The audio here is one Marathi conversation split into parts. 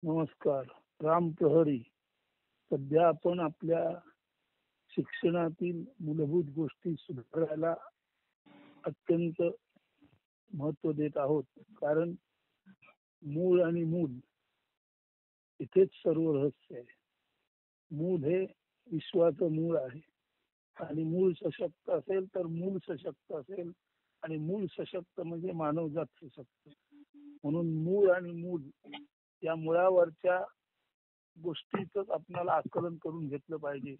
नमस्कार. राम प्रहरी. सध्या आपण आपल्या शिक्षणातील मूलभूत गोष्टी सुधारायला अत्यंत महत्त्व देत आहोत. कारण मूळ आणि मूल इथेच सर्व रहस्य आहे. मूल हे विश्वाचं मूळ आहे आणि मूळ सशक्त असेल तर मूल सशक्त असेल आणि मूळ सशक्त म्हणजे मानवजात सशक्त. म्हणून मूळ आणि मूल या मुळावरच्या गोष्टीच आपल्याला आकलन करून घेतलं पाहिजे.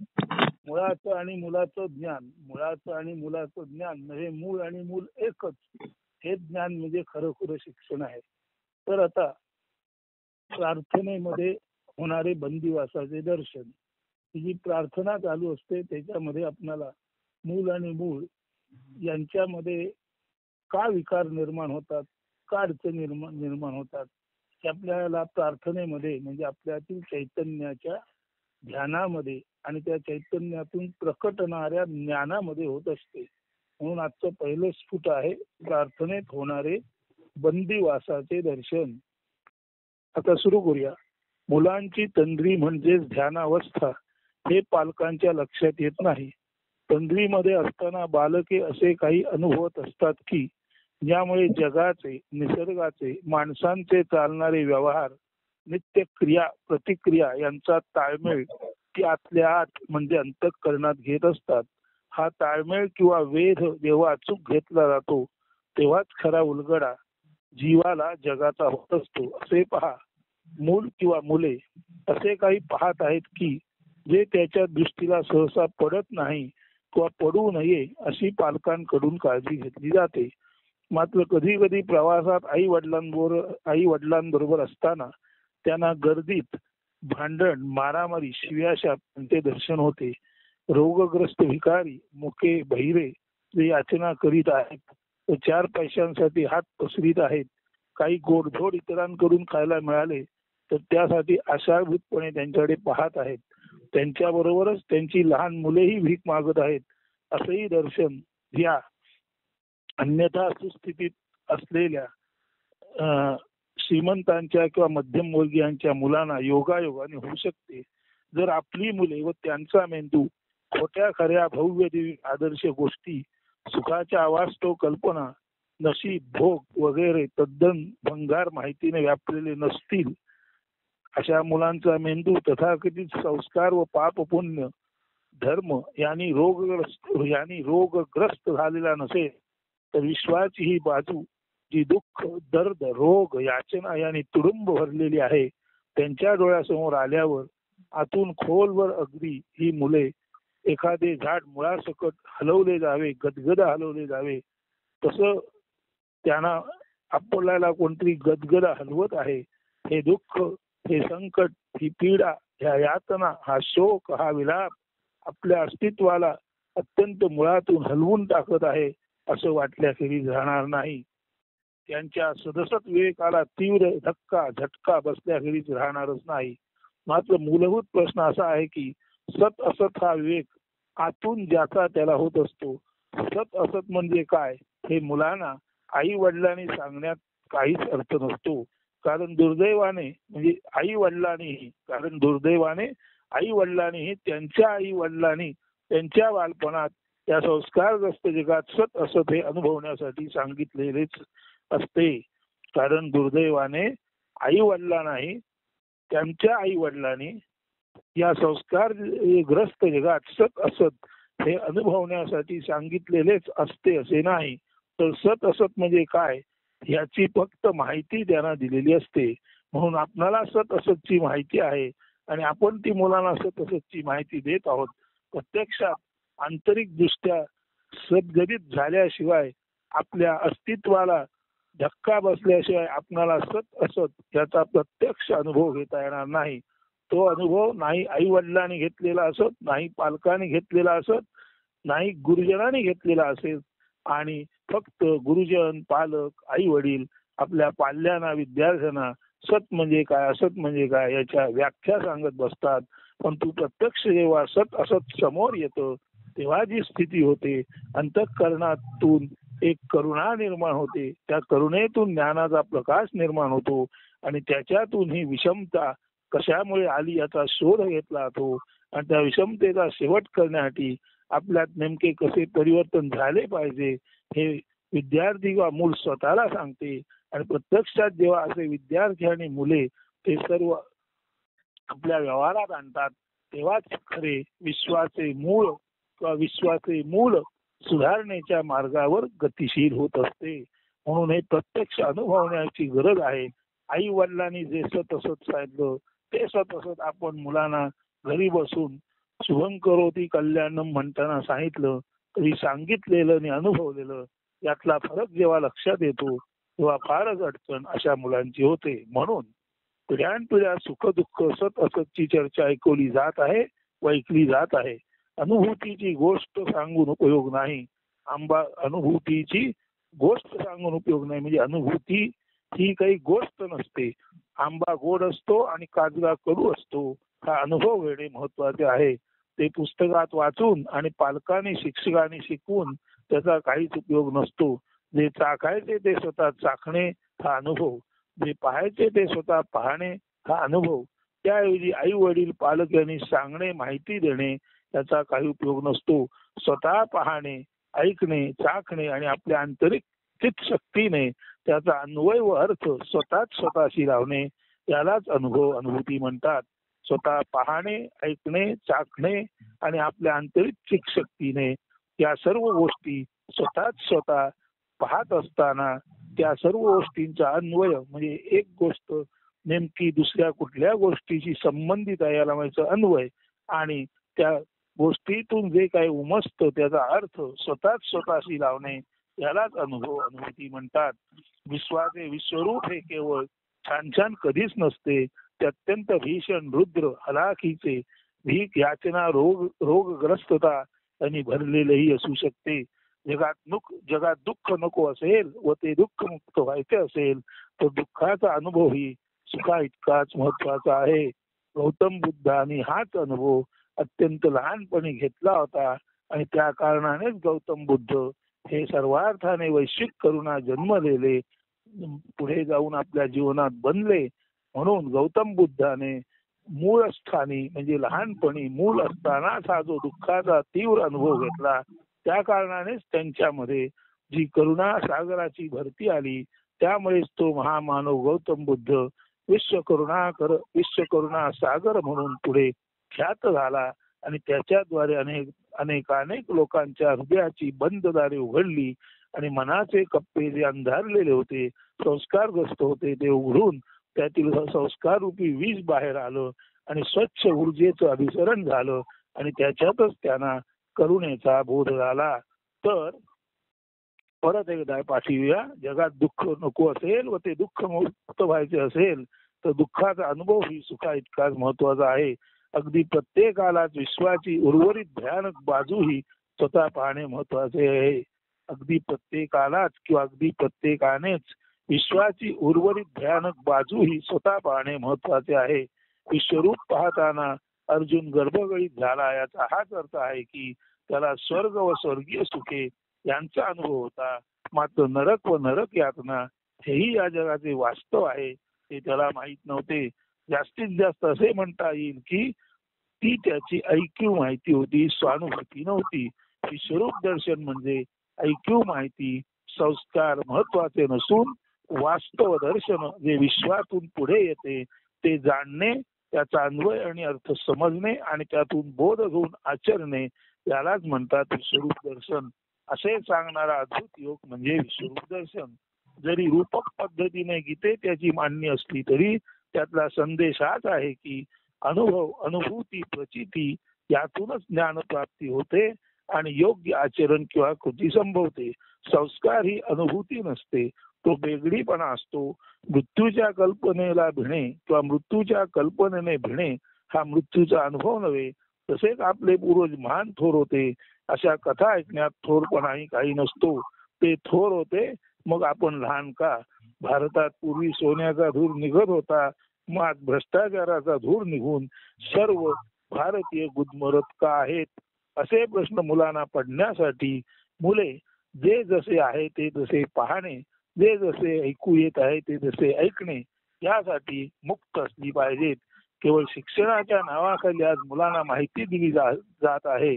मुळाचं आणि मुलाचं ज्ञान, मुळाचं आणि मुलाचं ज्ञान नव्हे, मूळ आणि मूल एकच, हे ज्ञान म्हणजे खरं खरं शिक्षण आहे. तर आता प्रार्थनेमध्ये होणारे बंदिवासाचे दर्शन, ही जी प्रार्थना चालू असते त्याच्यामध्ये आपल्याला मूल आणि मूळ यांच्यामध्ये का विकार निर्माण होतात, का अडचणी निर्माण होतात, हे आपल्याला प्रार्थनेमध्ये म्हणजे आपल्यातील चैतन्याच्या ध्यानामध्ये आणि त्या चैतन्यातून प्रकटणाऱ्या ज्ञानामध्ये होत असते. म्हणून आजचं पहिलं स्फुट आहे प्रार्थनेत होणारे बंदिवासाचे दर्शन. आता सुरू करूया. मुलांची तंद्री म्हणजेच ध्यानावस्था हे पालकांच्या लक्षात येत नाही. तंद्रीमध्ये असताना बालके असे काही अनुभवत असतात की ज्यामुळे जगाचे, निसर्गाचे, माणसांचे चालणारे व्यवहार, नित्य क्रिया प्रतिक्रिया यांचा ताळमेळ ती आतल्या आत म्हणजे अंतःकरणात घेत असतात. हा ताळमेळ किंवा वेध जेव्हा अचूक घेतला जातो तेव्हाच खरा उलगडा जीवाला जगाचा होत असतो. असे पहा, मूल किंवा मुले असे काही पाहत आहेत की जे त्याच्या दृष्टीला सहसा पडत नाही किंवा पडू नये अशी पालकांकडून काळजी घेतली जाते. मात्र कधी कधी प्रवासात आई वडिलांबरोबर असताना त्यांना गर्दीत भांडण, मारामारी, शिव्याशाप यांचे दर्शन होते. रोगग्रस्त भिकारी, मुके, बहिरे जे याचना करीत आहेत व 4 पैशांसाठी हात पसरीत आहेत. काही गोडधोड इतरांकडून खायला मिळाले तर त्यासाठी आशाभूतपणे त्यांच्याकडे पाहत आहेत. त्यांच्याबरोबरच त्यांची लहान मुलेही भीक मागत आहेत. असंही दर्शन या अन्यथा सुस्थितीत असलेल्या श्रीमंतांच्या किंवा मध्यमवर्गीयांच्या मुलांना योगायोगाने होऊ शकते. जर आपली मुले व त्यांचा मेंदू खोट्या खऱ्या भव्य दिव्य आदर्श गोष्टी, सुखाच्या अवास्तव कल्पना, नशीब, भोग वगैरे तद्दन भंगार माहितीने व्यापलेले नसतील, अशा मुलांचा मेंदू तथाकथित संस्कार व पाप पुण्य धर्म यांनी रोगग्रस्त झालेला नसेल तर विश्वाची ही बाजू जी दुःख, दर्द, रोग, याचना यांनी तुडुंब भरलेली आहे त्यांच्या डोळ्यासमोर आल्यावर आतून खोलवर अगदी ही मुले एखादे झाड मुळासकट हलवले जावे, गदगदा हलवले जावे तसं त्यांना आपल्याला कोणतरी गदगदा हलवत आहे. हे दुःख, हे संकट, ही पीडा, ह्या यातना, हा शोक, हा विलाप आपल्या अस्तित्वाला अत्यंत मुळातून हलवून टाकत आहे असं वाटल्याखेरीज राहणार नाही. त्यांच्या सदसत विवेकाला तीव्र धक्का झटका बसल्याखेरीज राहणारच नाही. मात्र मूलभूत प्रश्न असा आहे की सत असत हा विवेक आतून ज्याचा त्याला होत असतो. सत असत म्हणजे काय हे मुलांना आई वडिलांनी सांगण्यात काहीच अर्थ नसतो. कारण दुर्दैवाने आई वडिलांनीही त्यांच्या आई वडिलांनी त्यांच्या बालपणात त्या संस्कारग्रस्त जगात सत असत हे अनुभवण्यासाठी सांगितलेलेच असते. कारण दुर्दैवाने आई वडिलांनाही त्यांच्या आई वडिलांनी या संस्कारग्रस्त जगात सत असत हे अनुभवण्यासाठी सांगितलेलेच असते असे नाही. तर सत असत म्हणजे काय याची फक्त माहिती त्यांना दिलेली असते. म्हणून आपणाला सत असतची माहिती आहे आणि आपण ती मुलांना सत असतची माहिती देत आहोत. प्रत्यक्षात आंतरिक दृष्ट्या सद्गदित झाल्याशिवाय, आपल्या अस्तित्वाला धक्का बसल्याशिवाय आपणाला सत असत याचा प्रत्यक्ष अनुभव घेता येणार नाही. तो अनुभव नाही आई वडिलांनी घेतलेला असत, नाही पालकांनी घेतलेला असत, नाही गुरुजनांनी घेतलेला असेल आणि फक्त गुरुजन, पालक, आई वडील आपल्या पाल्यांना, विद्यार्थ्यांना सत म्हणजे काय, असत म्हणजे काय याच्या व्याख्या सांगत बसतात. पण तू प्रत्यक्ष जेव्हा सत असत समोर येतं तेव्हा जी स्थिती होते, अंतःकरणातून एक करुणा निर्माण होते, त्या करुणेतून ज्ञानाचा प्रकाश निर्माण होतो आणि त्याच्यातून ही विषमता कशामुळे आली याचा शोध घेतला तो, आणि त्या विषमतेचा शेवट करण्यासाठी आपल्यात नेमके कसे परिवर्तन झाले पाहिजे हे विद्यार्थी किंवा मूल स्वतःला सांगते. आणि प्रत्यक्षात जेव्हा असे विद्यार्थी आणि मुले ते सर्व आपल्या व्यवहारात आणतात तेव्हाच खरे विश्वाचे मूळ किंवा विश्वाचे मूल सुधारणेच्या मार्गावर गतिशील होत असते. म्हणून हे प्रत्यक्ष अनुभवण्याची गरज आहे. आई वडिलांनी जे सतसत सांगितलं ते सतसत आपण मुलांना घरी बसून शुभं करोती कल्याणम म्हणताना सांगितलं तरी सांगितलेलं आणि अनुभवलेलं यातला फरक जेव्हा लक्षात येतो तेव्हा फारच अडचण अशा मुलांची होते. म्हणून पिढ्यानपिढ्या सुख दुःख सत असतची चर्चा ऐकवली जात आहे व ऐकली जात आहे. अनुभूतीची गोष्ट सांगून उपयोग नाही. अनुभूतीची गोष्ट सांगून उपयोग नाही. म्हणजे अनुभूती ही काही गोष्ट नसते. आंबा गोड असतो आणि काजगा कडू असतो. हा अनुभव घेणे महत्वाचे आहे. ते पुस्तकात वाचून आणि पालकांनी शिक्षकांनी शिकवून त्याचा काहीच उपयोग नसतो. जे चाखायचे ते स्वतः चाखणे हा अनुभव, जे पाहायचे ते स्वतः पाहणे हा अनुभव. त्याऐवजी आई वडील पालक यांनी सांगणे माहिती देणे याचा काही उपयोग नसतो. स्वतः पाहणे, ऐकणे, चाखणे आणि आपल्या आंतरिक चित्त शक्तीने त्याचा अन्वय व अर्थ स्वतःशी लावणे यालाच अनुभूती म्हणतात. स्वतः पाहणे, ऐकणे, चाखणे आणि आपल्या आंतरिक चित्त शक्तीने या सर्व गोष्टी स्वतः पाहत असताना त्या सर्व गोष्टींचा अन्वय म्हणजे एक गोष्ट नेमकी दुसऱ्या कुठल्या गोष्टीशी संबंधित आहे याला म्हणायचं अन्वय, आणि त्या गोष्टीतून जे काही उमजतं त्याचा अर्थ स्वतःशी लावणे यालाच अनुभूती म्हणतात. विश्वाचे विश्वरूप हे केवळ छान छान कधीच नसते. ते अत्यंत भीषण रुद्र हलाखीचे भीक याचना रोगग्रस्तता यांनी भरलेलेही असू शकते. जगात दुःख नको असेल व ते दुःख मुक्त व्हायचे असेल तर दुःखाचा अनुभव ही सुखा इतकाच महत्वाचा आहे. गौतम बुद्धांनी हाच अनुभव अत्यंत लहानपणी घेतला होता आणि त्या कारणानेच गौतम बुद्ध हे सर्वार्थाने वैश्विक करुणा जन्मलेले पुढे जाऊन आपल्या जीवनात बनले. म्हणून गौतम बुद्धाने मूळस्थानी म्हणजे लहानपणी मूल असतानाच हा जो दुःखाचा तीव्र अनुभव घेतला त्या कारणानेच त्यांच्यामध्ये जी करुणा सागराची भरती आली. त्यामुळेच तो महामानव गौतम बुद्ध विश्वकरुणा सागर म्हणून पुढे ख्यात झाला आणि त्याच्याद्वारे अनेक लोकांच्या हृदयाची बंद दारे उघडली आणि मनाचे कप्पे जे अंधारलेले होते, संस्कारग्रस्त होते, ते उघडून त्यातील संस्कार रूपी वीज बाहेर आलं आणि स्वच्छ ऊर्जेचं अभिसरण झालं आणि त्याच्यातच त्यांना करुणेचा बोध झाला. तर परत एकदा पाठवूया. जगात दुःख नको असेल व ते दुःख मुक्त व्हायचे असेल तर दुःखाचा अनुभव ही सुखा इतकाच महत्वाचा आहे. अगदी प्रत्येकालाच विश्वाची उर्वरित भयानक बाजू ही स्वतः पाहणे महत्वाचे आहे. अगदी प्रत्येकालाच किंवा अगदी प्रत्येकानेच विश्वाची उर्वरित भयानक बाजू ही स्वतः पाहणे महत्वाचे आहे. विश्वरूप पाहताना अर्जुन गर्भगळीत झाला याचा हाच अर्थ आहे की त्याला स्वर्ग व स्वर्गीय सुखे यांचा अनुभव होता. मात्र नरक व नरक यातना हेही या जगाचे वास्तव आहे ते त्याला माहीत नव्हते. जास्तीत जास्त असे म्हणता येईल की ती त्याची ऐकीव माहिती होती, स्वानुभूती नव्हती. विश्वरूप दर्शन म्हणजे ऐकीव माहिती, संस्कार महत्वाचे नसून वास्तव दर्शन जे विश्वातून पुढे येते ते जाणणे, त्याचा अन्वय आणि अर्थ समजणे आणि त्यातून बोध घेऊन आचरणे यालाच म्हणतात विश्वरूप दर्शन. असे सांगणारा अद्भुत योग म्हणजे विश्वरूप दर्शन. जरी रूपक पद्धतीने गीते त्याची मांडणी असली तरी त्यातला संदेश हाच आहे की अनुभव, अनुभूती, प्रचिती यातूनच ज्ञानप्राप्ती होते आणि योग्य आचरण किंवा कृती संभवते. संस्कार ही अनुभूती नसते, तो वेगळीपणा असतो. मृत्यूच्या कल्पनेला भिणे किंवा मृत्यूच्या कल्पनेने भिणे हा मृत्यूचा अनुभव नव्हे. तसेच आपले पूर्वज महान थोर होते अशा कथा ऐकण्यात थोरपणाही काही नसतो. ते थोर होते मग आपण लहान का? भारतात पूर्वी सोन्याचा धूर निघत होता, मग आज भ्रष्टाचाराचा धूर निघून सर्व भारतीय गुदमरत का आहेत? असे प्रश्न मुलांना पडण्यासाठी मुले जे जसे आहे ते तसे पाहणे, जे जसे ऐकू येत आहे ते तसे ऐकणे यासाठी मुक्त असली पाहिजेत. केवळ शिक्षणाच्या नावाखाली आज मुलांना माहिती दिली जात आहे.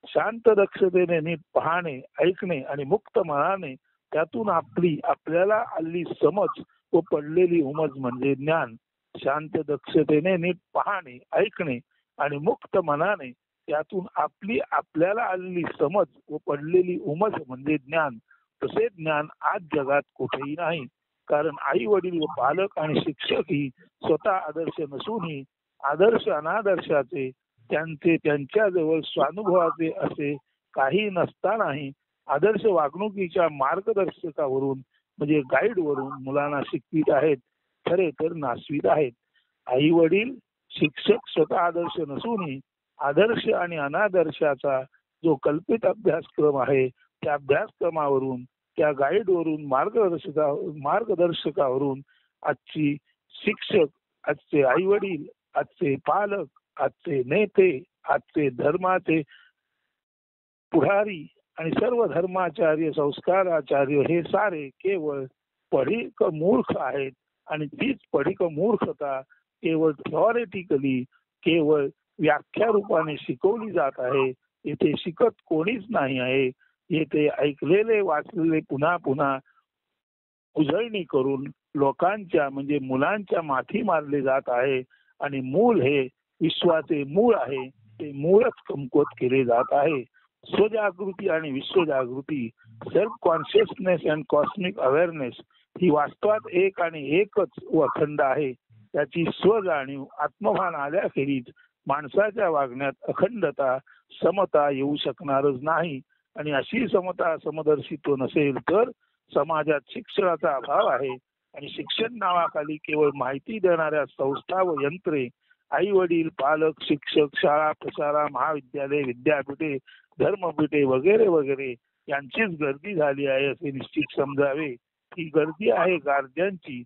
शांत दक्षतेने नीट पाहणे, ऐकणे आणि मुक्त मनाने त्यातून आपल्याला आलेली समज व पडलेली उमज म्हणजे ज्ञान. शांत दक्षतेने नीट पाहणे, ऐकणे आणि मुक्त मनाने त्यातून आपल्याला आलेली समज व पडलेली उमज म्हणजे ज्ञान. तसे ज्ञान आज जगात कुठेही नाही. कारण आई वडील व पालक आणि शिक्षक ही स्वतः आदर्श नसूनही आदर्श अनादर्शाचे त्यांच्याजवळ स्वानुभवाचे असे काही नसतानाही आदर्श वागणुकीच्या मार्गदर्शकावरून म्हणजे गाईड वरून मुलांना शिकवित आहेत, खरे तर नासवीत आहेत. आई वडील शिक्षक स्वतः आदर्श नसूनही आदर्श आणि अनादर्शाचा जो कल्पित अभ्यासक्रम आहे त्या अभ्यासक्रमावरून, त्या गाईड वरून, मार्गदर्शकावरून आजची शिक्षक, आजचे आई वडील, आजचे पालक, आजचे नेते, आजचे धर्माचे पुढारी आणि सर्व धर्माचार्य, संस्काराचार्य हे सारे केवळ पढीक मूर्ख आहेत. आणि तीच पढीक मूर्खता केवळ थेऑरेटिकली, केवळ व्याख्या रूपाने शिकवली जात आहे. येथे शिकत कोणीच नाही आहे. येथे ऐकलेले वाचलेले पुन्हा पुन्हा उजळणी करून लोकांच्या म्हणजे मुलांच्या माथी मारले जात आहे. आणि मूळ हे विश्वाचे मूळ आहे ते मूळच कमकुवत केले जात आहे. स्वजागृती आणि विश्वजागृती, self consciousness and cosmic awareness ही वास्तवात एक आणि एकच व अखंड आहे. त्याची स्वजाणीव आत्मभान आल्याखेरीज माणसाच्या वागण्यात अखंडता, समता येऊ शकणारच नाही. आणि अशी समता, समदर्शित्व नसेल तर समाजात शिक्षणाचा अभाव आहे. आणि शिक्षण नावाखाली केवळ माहिती देणाऱ्या संस्था व यंत्रे, आई वडील, पालक, शिक्षक, शाळा, प्रशाला, महाविद्यालय, विद्यापीठे, धर्मपीठे वगैरे वगैरे यांचीच गर्दी झाली आहे असे निश्चित समजावे. ही गर्दी आहे गार्जियनची,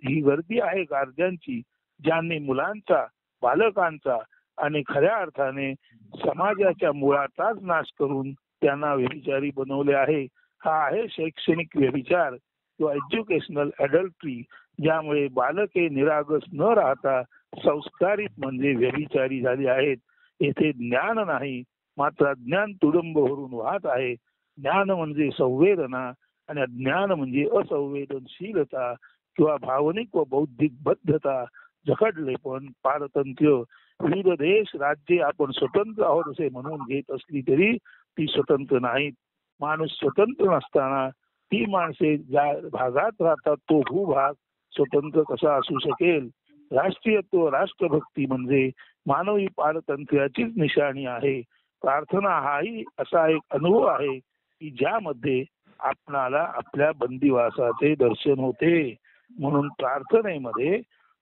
ही गर्दी आहे गार्जियनची ज्यांनी मुलांचा, बालकांचा आणि खऱ्या अर्थाने समाजाच्या मुळाचाच नाश करून त्यांना व्यभिचारी बनवले आहे. हा आहे शैक्षणिक व्यभिचार किंवा एज्युकेशनल अडल्ट्री, ज्यामुळे बालके निरागस न राहता संस्कारित म्हणजे व्यभिचारी झाली आहेत. येथे ज्ञान नाही, मात्र अज्ञान तुडुंब भरून वाहत आहे. ज्ञान म्हणजे संवेदना आणि अज्ञान म्हणजे असंवेदनशीलता किंवा भावनिक व बौद्धिक बद्धता, जखडलेपण, पारतंत्र्य. विविध देश, राज्ये आपण स्वतंत्र आहोत असे म्हणून घेत असली तरी ती स्वतंत्र नाहीत. माणूस स्वतंत्र नसताना ती माणसे ज्या भागात राहतात तो भूभाग स्वतंत्र कसा असू शकेल. राष्ट्रीयत्व, राष्ट्रभक्ती म्हणजे मानवी पारतंत्र्याचीच निशाणी आहे. प्रार्थना हाही असा एक अनुभव आहे की ज्यामध्ये आपणाला आपल्या बंदिवासाचे दर्शन होते. म्हणून प्रार्थनेमध्ये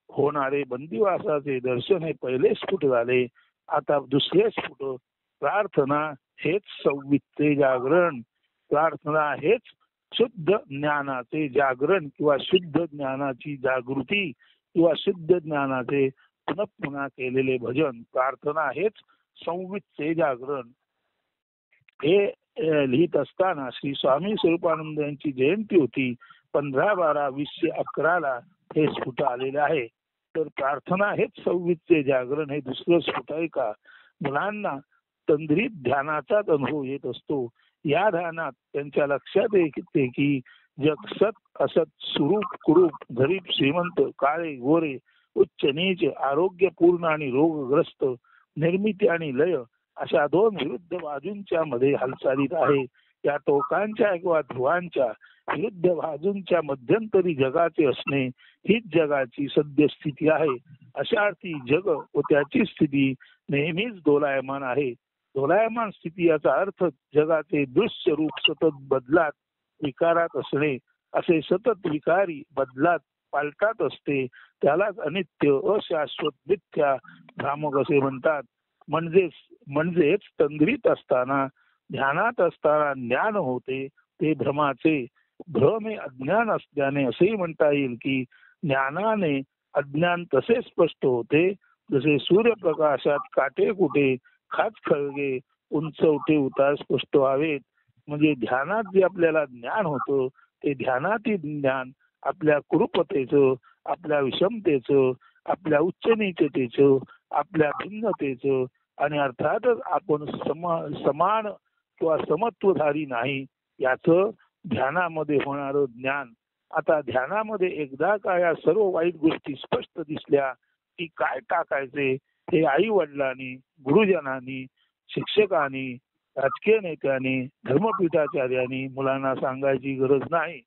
होणारे बंदिवासाचे दर्शन हे पहिले स्फुट झाले. आता दुसरे स्फुट. प्रार्थना हेच संवितचे जागरण, प्रार्थना हेच शुद्ध ज्ञानाचे जागरण किंवा शुद्ध ज्ञानाची जागृती किंवा शुद्ध ज्ञानाचे पुन्हा पुन्हा केलेले भजन. प्रार्थना हेच संवितचे जागरण. हे लिहित असताना श्री स्वामी स्वरूपानंद यांची जयंती होती. 15/12/2011 हे स्फुट आलेले आहे. तर प्रार्थना हेच संवितचे जागरण हे दुसरं स्फुट आहे का? मुलांना तंद्रीत ध्यानाचाच अनुभव येत असतो. या ध्यानात त्यांच्या लक्षात येते की जग सत असत, सुरूप कुरूप, गरीब श्रीमंत, काळे गोरे, उच्च नीच, आरोग्यपूर्ण आणि रोगग्रस्त, निर्मिती आणि लय अशा दोन विरुद्ध बाजूंच्या मध्ये हालचालीत आहे. या टोकांच्या किंवा ध्रुवांच्या विरुद्ध बाजूंच्या मध्यंतरी जगाचे असणे हीच जगाची सद्यस्थिती आहे. अशा अर्थी जग व त्याची स्थिती नेहमीच दोलायमान आहे. दोलायमान स्थिती याचा अर्थ जगाचे दृश्य रूप सतत बदलात विकारात असणे. असे सतत विकारी बदलात पालटात असते त्यालाच अनित्य, अशाश्वत, मिथ्या, भ्रामक असे म्हणतात. म्हणजेच तंद्रीत असताना, ध्यानात असताना ज्ञान होते ते भ्रमाचे. भ्रम हे अज्ञान असल्याने असेही म्हणता येईल की ज्ञानाने अज्ञान तसे स्पष्ट होते जसे सूर्यप्रकाशात काटे कुटे, खाच खळगे, उंचवटे उतार स्पष्ट व्हावेत. म्हणजे ध्यानात जे आपल्याला ज्ञान होतं ते ध्यानातील ज्ञान आपल्या कुरूपतेचं, आपल्या विषमतेचं, आपल्या उच्च नीचतेचं, आपल्या भिन्नतेचं आणि अर्थातच आपण समान किंवा समत्वधारी नाही याचं ध्यानामध्ये होणारं ज्ञान. आता ध्यानामध्ये एकदा का या सर्व वाईट गोष्टी स्पष्ट दिसल्या की काय टाकायचे हे आई वडिलांनी, गुरुजनांनी, शिक्षकांनी, राजकीय नेत्यांनी, धर्मपीठाचार्यांनी मुलांना सांगायची गरज नाही.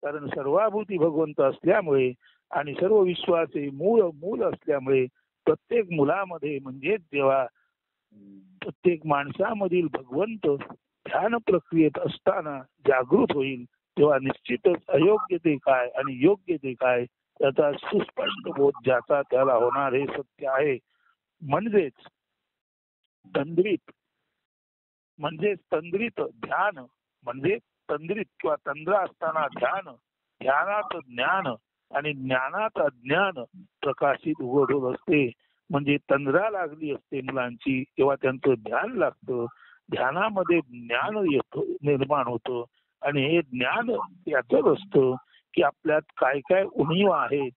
कारण सर्वाभूती भगवंत असल्यामुळे आणि सर्व विश्वाचे मूल असल्यामुळे प्रत्येक मुलामध्ये म्हणजेच जेव्हा प्रत्येक माणसामधील भगवंत ध्यान प्रक्रियेत असताना जागृत होईल तेव्हा निश्चितच अयोग्य ते काय आणि योग्य ते काय त्याचा सुस्पष्ट बोध ज्याचा त्याला होणार हे सत्य आहे. म्हणजेच तंद्रित ध्यान म्हणजे तंद्रित किंवा तंद्र असताना ध्यान, ध्यानात ज्ञान आणि ज्ञानात अज्ञान प्रकाशित उघड होत असते. म्हणजे तंद्रा लागली असते मुलांची तेव्हा त्यांचं ध्यान लागतं, ध्यानामध्ये ज्ञान येतं, निर्माण होतं आणि हे ज्ञान याचंच असतं की आपल्यात काय काय उणीवा आहेत.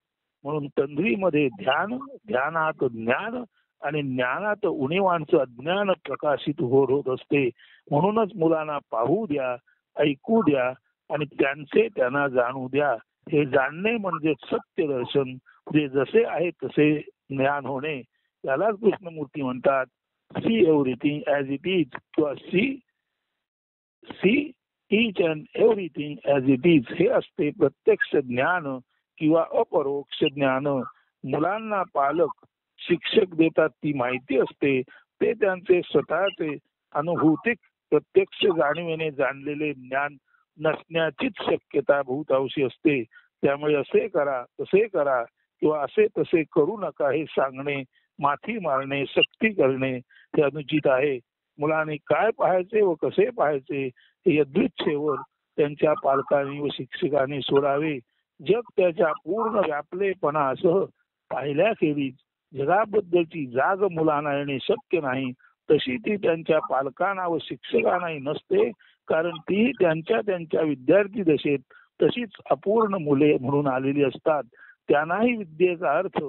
म्हणून तंद्रीमध्ये ध्यान, ध्यानात ज्ञान आणि ज्ञानात उणीवांचं अज्ञान प्रकाशित होत असते. म्हणूनच मुलांना पाहू द्या, ऐकू द्या आणि त्यांना जाणू द्या. हे जाणणे म्हणजे सत्य दर्शन, जे जसे आहे तसे ज्ञान होणे. त्यालाच कृष्णमूर्ती म्हणतात see everything as it is किंवा see each and everything as it is. हे असते प्रत्यक्ष ज्ञान किंवा अपरोक्ष ज्ञान. मुलांना पालक शिक्षक देतात ती माहिती असते, ते त्यांचे स्वतःचे अनुभूतिक प्रत्यक्ष जाणीवेने जाणलेले ज्ञान नसण्याचीच शक्यता बहुतांशी असते. त्यामुळे असे करा तसे करा किंवा असे तसे करू नका हे सांगणे, माथी मारणे, सक्ती करणे हे अनुचित आहे. मुलांनी काय पाहायचे व कसे पाहायचे हे यदृच्छेवर त्यांच्या पालकांनी व शिक्षकांनी सोडावे. जग त्याच्या पूर्ण व्यापलेपणासह पाहिल्याखेरीज जगाबद्दलची जाग मुलांना येणे शक्य नाही. तशी ती त्यांच्या पालकांना व शिक्षकांनाही नसते, कारण ती त्यांच्या विद्यार्थी दशेत तशीच अपूर्ण मुले म्हणून आलेली असतात. त्यांनाही विद्येचा अर्थ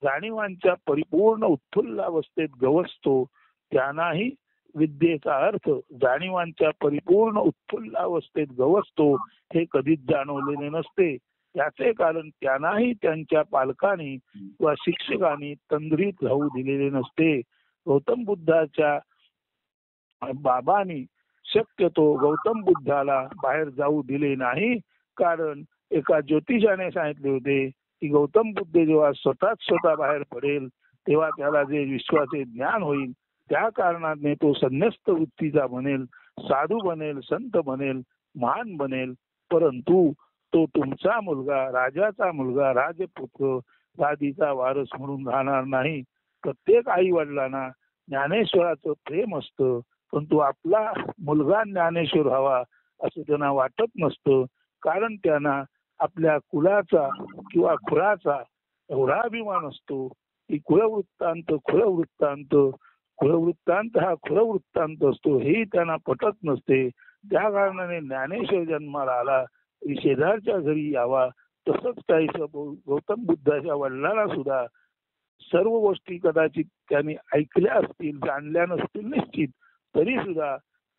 जाणीवांच्या परिपूर्ण उत्फुल्लावस्थेत गवसतो. त्यांनाही विद्येचा अर्थ जाणीवांच्या परिपूर्ण उत्फुल्लावस्थेत गवसतो हे कधीच जाणवलेले नसते. याचे कारण त्यांनाही त्यांच्या पालकांनी वा शिक्षकांनी तंद्रीत राहू दिलेले नसते. गौतम बुद्धाच्या बाबांनी शक्यतो गौतम बुद्धाला बाहेर जाऊ दिले नाही, कारण एका ज्योतिषाने सांगितले होते की गौतम बुद्ध जेव्हा स्वतः बाहेर पडेल तेव्हा त्याला जे विश्वाचे ज्ञान होईल, त्या कारणाने तो संन्यस्त वृत्तीचा बनेल, साधू बनेल, संत बनेल, महान बनेल. परंतु तो तुमचा मुलगा, राजाचा मुलगा, राजपुत्र, गादीचा वारस म्हणून राहणार नाही. प्रत्येक आई वडिलांना ज्ञानेश्वराचं प्रेम असतं, परंतु आपला मुलगा ज्ञानेश्वर व्हावा असं त्यांना वाटत नसतं. कारण त्यांना आपल्या कुलाचा किंवा खुराचा एवढा अभिमान असतो की कुलवृत्तांत हा खुरवृत्तांत असतो हेही त्यांना पटत नसते. त्या कारणाने ज्ञानेश्वर जन्माला आला शेजारच्या घरी यावा. तसंच काहीसं गौतम बुद्धाच्या वडिलांना सुद्धा सर्व गोष्टी कदाचित त्यांनी ऐकल्या असतील, जाणल्या नसतील निश्चित, तरी सुद्धा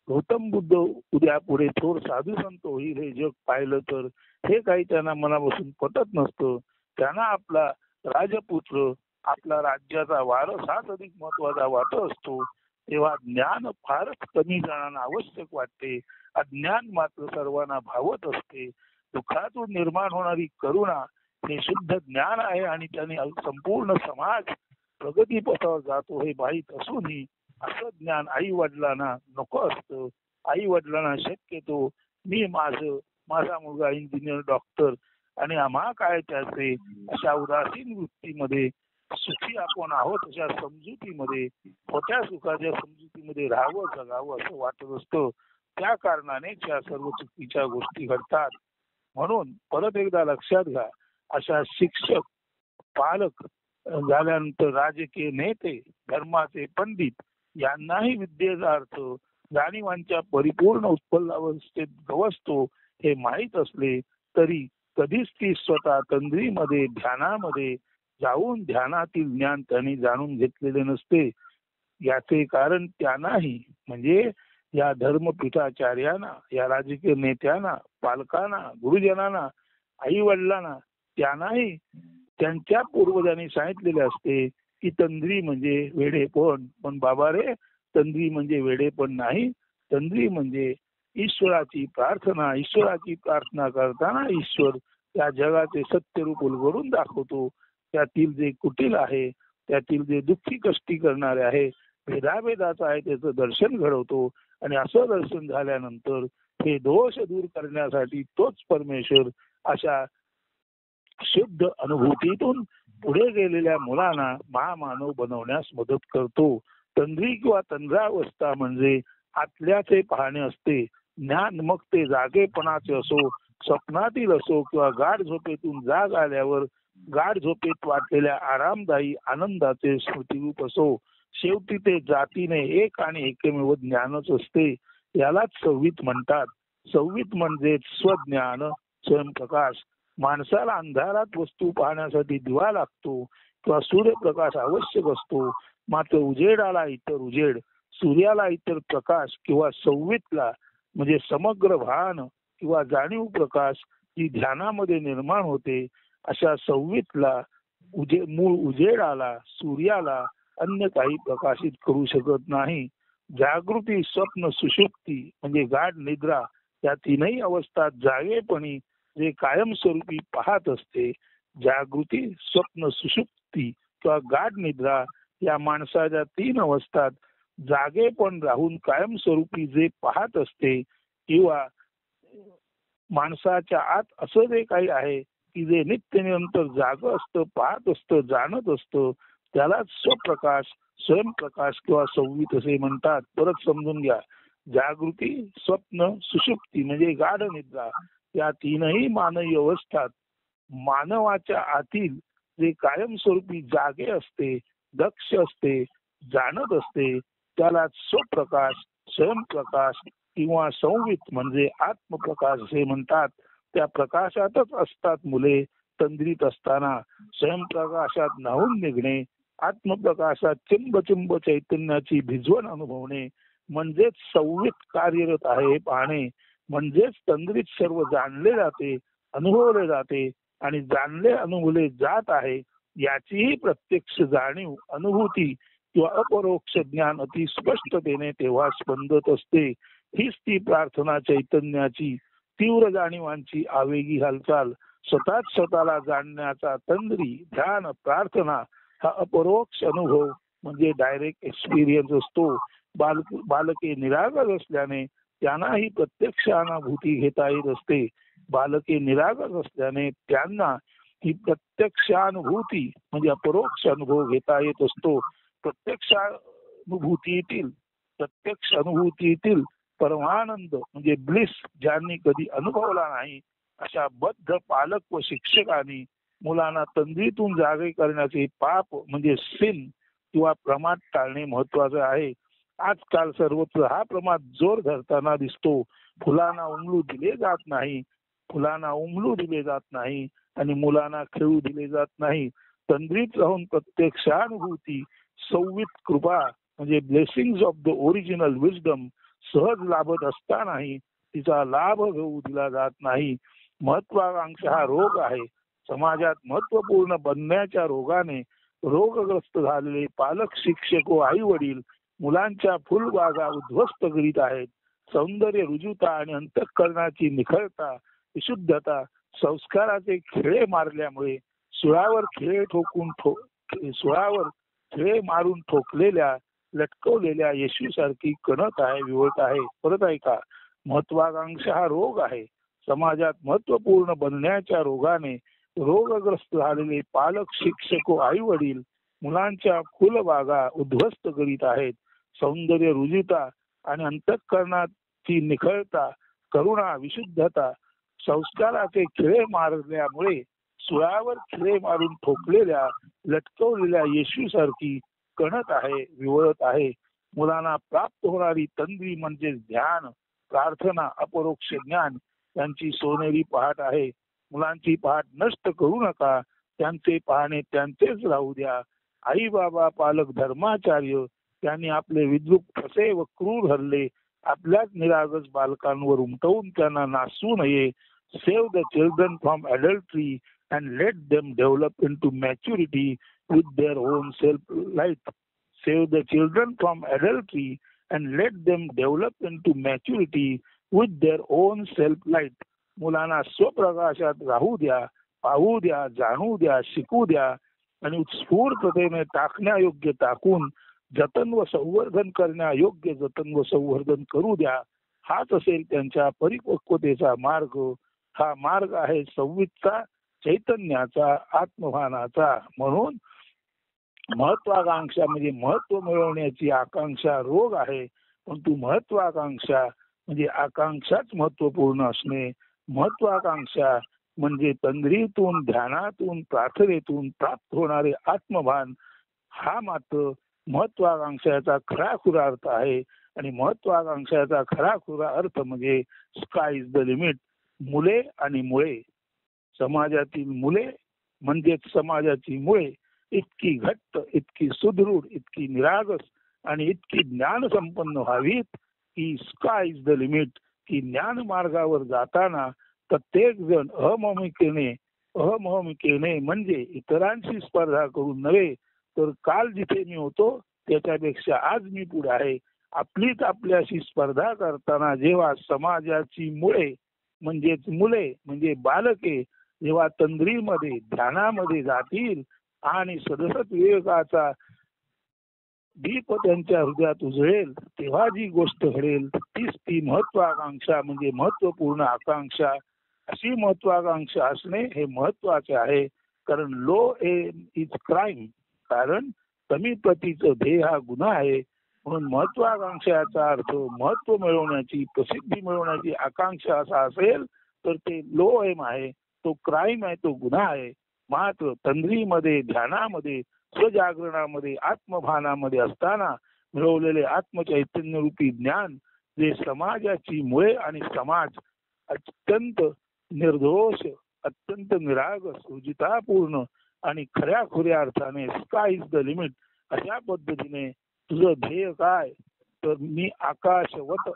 गौतम बुद्ध उद्या पुढे थोर साधू संत होईल हे जग पाहिलं तर हे काही त्यांना मनापासून पटत नसतं. त्यांना आपला राजपुत्र, आपला राज्याचा वारस हाच अधिक महत्वाचा वाटत असतो. तेव्हा ज्ञान फारच कमी जणांना आवश्यक वाटते, अज्ञान मात्र सर्वांना भावत असते. दुःखातून निर्माण होणारी करुणा हे शुद्ध ज्ञान आहे आणि त्याने संपूर्ण समाज प्रगतीपथावर जातो हे माहीत असूनही असं ज्ञान आई वडिलांना नको असतं. आई वडिलांना शक्यतो माझा मुलगा इंजिनियर, डॉक्टर आणि आम्हा काय त्याचे अशा उदासीन वृत्तीमध्ये सुखी आपण आहोत अशा समजुतीमध्ये, खोट्या सुखाच्या समजुतीमध्ये राहावं, जगावं असं वाटत असतं. त्या कारणाने त्या सर्व चुकीच्या गोष्टी घडतात. म्हणून परत एकदा लक्षात घ्या, अशा शिक्षक, पालक झाल्यानंतर राजकीय नेते, धर्माचे पंडित यांनाही विद्येचा अर्थ जाणीवांच्या परिपूर्ण उत्पन्नावस्थेत गवसतो हे माहीत असले तरी कधीच ती स्वतः तंद्रीमध्ये ध्यानामध्ये जाऊन ध्यानातील ज्ञान त्यांनी जाणून घेतलेले नसते. याचे कारण त्यांनाही म्हणजे या धर्मपीठाचार्यांना, या राजकीय नेत्यांना, पालकांना, गुरुजनांना, आई वडिलांना त्यांनाही त्यांच्या पूर्वजांनी सांगितलेले असते की तंद्री म्हणजे वेडेपण. पण बाबा रे, तंद्री म्हणजे वेडेपण नाही. तंद्री म्हणजे ईश्वराची प्रार्थना. ईश्वराची प्रार्थना करताना ईश्वर त्या जगाचे सत्यरूप उलगडून दाखवतो. त्यातील जे कुटील आहे, त्यातील जे दुःखी कष्टी करणारे आहे, भेदाभेदाचा आहे, त्याचं दर्शन घडवतो. आणि असं दर्शन झाल्यानंतर हे दोष दूर करण्यासाठी तोच परमेश्वर अशा शुद्ध अनुभूतीतून पुढे गेलेल्या मुलांना महामानव बनवण्यास मदत करतो. तंद्री किंवा तंद्रावस्था म्हणजे आतल्याचे पाहणे असते. ज्ञान मग ते जागेपणाचे असो, स्वप्नातील असो किंवा गाढ झोपेतून जाग आल्यावर गाढ झोपेत वाटलेल्या आरामदायी आनंदाचे स्मृतिरूप असो. शेवटी ते जातीने एक आणि एकमेव ज्ञानच असते. यालाच संवित म्हणतात. संवित म्हणजे स्वज्ञान, स्वयंप्रकाश. माणसाला अंधारात वस्तू पाहण्यासाठी दिवा लागतो किंवा सूर्यप्रकाश आवश्यक असतो. मात्र उजेडाला इतर उजेड, सूर्याला इतर प्रकाश किंवा संवितला म्हणजे समग्र भान किंवा जाणीव प्रकाश जी ध्यानामध्ये निर्माण होते, अशा संवितला मूळ उजेडाला, सूर्याला अन्य काही प्रकाशित करू शकत नाही. जागृती, स्वप्न, सुषुप्ती म्हणजे गाढ निद्रा या तीनही अवस्थात जागेपणी जे कायमस्वरूपी पाहत असते. जागृती, स्वप्न, सुषुप्ती किंवा गाढ निद्रा या माणसाच्या 3 अवस्थात जागेपण राहून कायमस्वरूपी जे पाहत असते किंवा माणसाच्या आत असं जे काही आहे की जे नित्य निरंतर जाग असतं, पाहत असतं, जाणत असतं, त्यालाच स्वप्रकाश, स्वयंप्रकाश किंवा संवित असे म्हणतात. परत समजून घ्या. जागृती, स्वप्न, सुषुप्ती म्हणजे गाढ निद्रा या तीनही मानवी अवस्थात मानवाच्या आतील जे कायमस्वरूपी जागे असते, दक्ष असते, जाणत असते, त्याला स्वप्रकाश, स्वयंप्रकाश किंवा संवित म्हणजे आत्मप्रकाश असे म्हणतात. त्या प्रकाशातच असतात मुले तंद्रीत असताना. स्वयंप्रकाशात न्हावून निघणे, आत्मप्रकाशात चिंब चैतन्याची भिजवण अनुभवणे म्हणजेच संवित कार्यरत आहे पाहणे. म्हणजेच तंद्रीत सर्व जाणले जाते, अनुभवले जाते आणि जाणले अनुभवले जात आहे याचीही प्रत्यक्ष जाणीव, अनुभूती किंवा अपरोक्ष ज्ञान अति स्पष्टतेने तेव्हा स्पंदत असते. हीच ती प्रार्थना चैतन्याची तीव्र जाणीवांची आवेगी हालचाल. स्वतःच स्वतःला जाणण्याचा तंद्री, ध्यान, प्रार्थना हा अपरोक्ष अनुभव म्हणजे डायरेक्ट एक्सपिरियन्स असतो. बालके निरागस असल्याने त्यांनाही प्रत्यक्ष अनुभूती घेता येत असते. बालके निरागस असल्याने त्यांना ही प्रत्यक्षानुभूती म्हणजे अपरोक्ष अनुभव घेता येत असतो. प्रत्यक्ष अनुभूतीतील परमानंद म्हणजे ब्लिस ज्यांनी कधी अनुभवला नाही अशा बद्ध पालक व शिक्षकांनी मुलांना तंद्रीतून जागे करण्याचे पाप म्हणजे सिन किंवा प्रमाद टाळणे महत्वाचे आहे. आजकाल सर्वत्र हा प्रमाद जोर धरताना दिसतो. फुलांना उमलू दिले जात नाही आणि मुलांना खेळू दिले जात नाही. तंद्रीत राहून प्रत्यक्षानुभूती, संवित कृपा म्हणजे blessings of the original wisdom सहज लाभत असतानाही तिचा लाभ घेऊ दिला जात नाही. महत्वाकांक्षा हा रोग आहे. समाजात महत्वपूर्ण बनण्याच्या रोगाने रोगग्रस्त झालेले पालक, शिक्षक व आई वडील मुलांच्या फुलबागा उद्ध्वस्त करीत आहेत. सौंदर्य, रुजुता आणि अंतःकरणाची निखळता, विशुद्धता संस्काराचे खिळे मारल्यामुळे सुळावर खिळे मारून ठोकलेल्या, लटकवलेल्या येशूसारखी कणत आहे, विवळत आहे. परत ऐका. महत्वाकांक्षा हा रोग आहे. समाजात महत्वपूर्ण बनण्याच्या रोगाने रोगग्रस्त झालेले पालक, शिक्षक व आई वडील मुलांच्या फुलबागा उद्ध्वस्त करीत आहेत. सौंदर्य, रुजुता आणि अंतःकरणाची निखळता, करुणा, विशुद्धता संस्काराचे खिळे मारल्यामुळे सुळावर खिळे मारून ठोकलेल्या, लटकवलेल्या येशूसारखी कणत आहे, विवळत आहे. मुलांना प्राप्त होणारी तंद्री म्हणजे ध्यान, प्रार्थना, अपरोक्ष ज्ञान त्यांची सोनेरी पहाट आहे. मुलांची पहाट नष्ट करू नका, त्यांचे पाहणे त्यांचेच राहू द्या. आई बाबा पालक धर्माचार्य त्यांनी आपले विद्रूप फसे व क्रूर हल्ले आपल्याच निरागस बालकांवर उमटवून त्यांना नासू नये. Save the children from adultery and let them develop into maturity with their own self light. Save the children from adultery and let them develop into maturity with their own self light. मुलांना स्वप्रकाशात राहू द्या, पाहू द्या, जाणू द्या, शिकू द्या आणि उत्स्फूर्ततेने टाकण्यायोग्य टाकून जतन व संवर्धन करण्यायोग्य जतन व संवर्धन करू द्या. हाच असेल त्यांच्या परिपक्वतेचा मार्ग. हा मार्ग आहे संवितचा, चैतन्याचा, आत्मभानाचा. म्हणून महत्वाकांक्षा म्हणजे महत्व मिळवण्याची आकांक्षा रोग आहे, परंतु महत्वाकांक्षा म्हणजे आकांक्षाच महत्वपूर्ण असणे. महत्वाकांक्षा म्हणजे तंद्रीतून, ध्यानातून, प्रार्थनेतून प्राप्त होणारे आत्मभान हा मात्र महत्वाकांक्षाचा खराखुरा अर्थ आहे. आणि महत्वाकांक्षाचा खराखुरा अर्थ म्हणजे स्काय इज द लिमिट. मुले आणि मुळे, समाजातील मुले म्हणजेच समाजाची मुळे इतकी घट्ट, इतकी सुदृढ, इतकी निरागस आणि इतकी ज्ञान संपन्न व्हावीत की स्काय इज द लिमिट. की ज्ञान मार्गावर जाताना प्रत्येक जण अहमहमिकेने म्हणजे इतरांशी स्पर्धा करून नव्हे, तर काल जिथे मी होतो त्याच्यापेक्षा आज मी पुढे आहे. आपलीच आपल्याशी स्पर्धा करताना जेव्हा समाजाची मुळे म्हणजेच मुले म्हणजे बालके जेव्हा तंद्रीमध्ये, ध्यानामध्ये जातील आणि सदसत विवेकाचा दीप त्यांच्या हृदयात उजळेल, तेव्हा जी गोष्ट घडेल तीच ती महत्वाकांक्षा म्हणजे महत्वपूर्ण आकांक्षा. अशी महत्वाकांक्षा असणे हे महत्वाचे आहे. कारण लो एम इज क्राईम. कारण कमी प्रतीचं ध्येय हा गुन्हा आहे. म्हणून महत्वाकांक्षाचा अर्थ महत्व मिळवण्याची, प्रसिद्धी मिळवण्याची आकांक्षा असा असेल तर ते लो एम आहे, तो क्राईम आहे, तो गुन्हा आहे. मात्र तंद्रीमध्ये, ध्यानामध्ये, स्वजागरणामध्ये, आत्मभानामध्ये असताना मिळवलेले आत्मचैतन्य रूपी ज्ञान जे समाजाची मुळे आणि समाज अत्यंत निर्दोष, अत्यंत निरागस, रुजितापूर्ण आणि खऱ्या खुऱ्या अर्थाने स्काय इज द लिमिट अशा पद्धतीने तुझं ध्येय काय, तर मी आकाशवत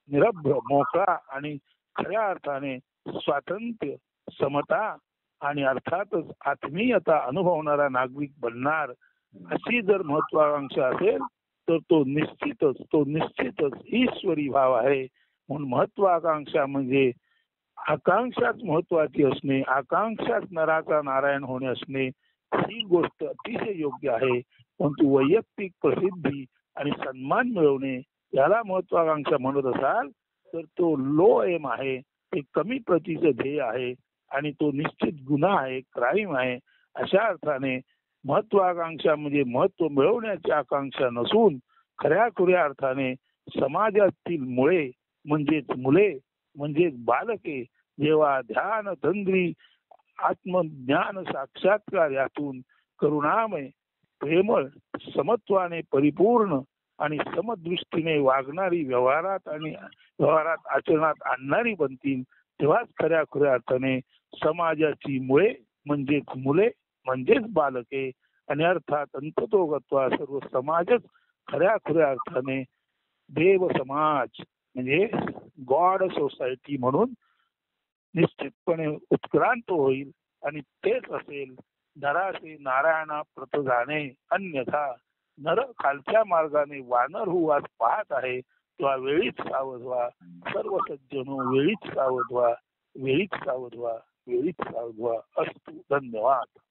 निरभ्र, मोकळा आणि खऱ्या अर्थाने स्वातंत्र्य, समता आणि अर्थातच आत्मीयता अनुभवणारा नागरिक बनणार. अशी जर महत्वाकांक्षा असेल तर तो निश्चितच ईश्वरी भाव आहे. म्हणून महत्वाकांक्षा म्हणजे आकांक्षाच महत्वाची असणे, आकांक्षाच नराचा नारायण होणे असणे, ही गोष्ट अतिशय योग्य आहे. परंतु वैयक्तिक प्रसिद्धी आणि सन्मान मिळवणे याला महत्वाकांक्षा म्हणत असाल तर तो लो एम आहे, ते कमी प्रतीचं ध्येय आहे आणि तो निश्चित गुन्हा आहे, क्राईम आहे. अशा अर्थाने महत्वाकांक्षा म्हणजे महत्व मिळवण्याची आकांक्षा नसून खऱ्या खुऱ्या अर्थाने समाजातील मुळे म्हणजेच मुले म्हणजेच बालके जेव्हा ध्यान, तंद्री, आत्मज्ञान साक्षात्कार यातून करुणामय, प्रेमळ, समत्वाने परिपूर्ण आणि समदृष्टीने वागणारी, व्यवहारात आचरणात आणणारी बनतील, तेव्हाच खऱ्या खुऱ्या अर्थाने समाजाची मुळे म्हणजेच मुले म्हणजेच बालके आणि अर्थात अंततोगत्वा सर्व समाजच खऱ्या खुऱ्या अर्थाने देव समाज म्हणजे गॉड सोसायटी म्हणून निश्चितपणे उत्क्रांत होईल. आणि तेच असेल नरासे नारायणा प्रत जाणे, अन्यथा नर खालच्या मार्गाने वानर होऊ आज पाहत आहे, तेव्हा वेळीच सावध व्हा. सर्व सज्जनो वेळीच सावध व्हा, वेळीच सावध व्हा, वेळीच सावध व्हा. अस्तु. धन्यवाद.